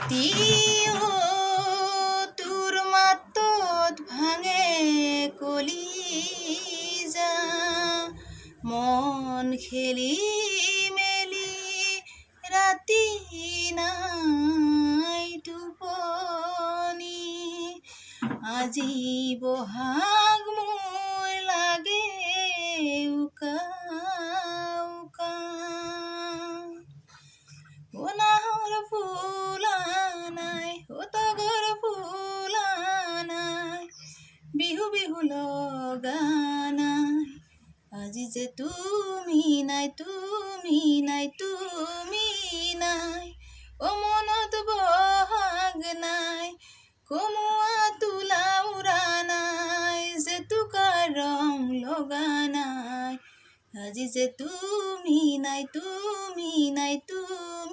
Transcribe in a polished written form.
ৰাতি তোৰ মাতত ভাঙে কলিজা মন খেলি মেলি ৰাতি নাই টোপনি আজি বহাগ মোৰ লাগে উকা উকা নাহৰ ফুলা নাই তগৰ ফুলা নাই বিহু বিহু লগা নাই আজি যে তুমি নাই তুমি নাই তুমি নাই অ মনত বহাগ নাই কমুৱা তোলা উৰা নাই জেতুকা ৰং লগা নাই আজি যে তুমি নাই তুমি নাই তুমি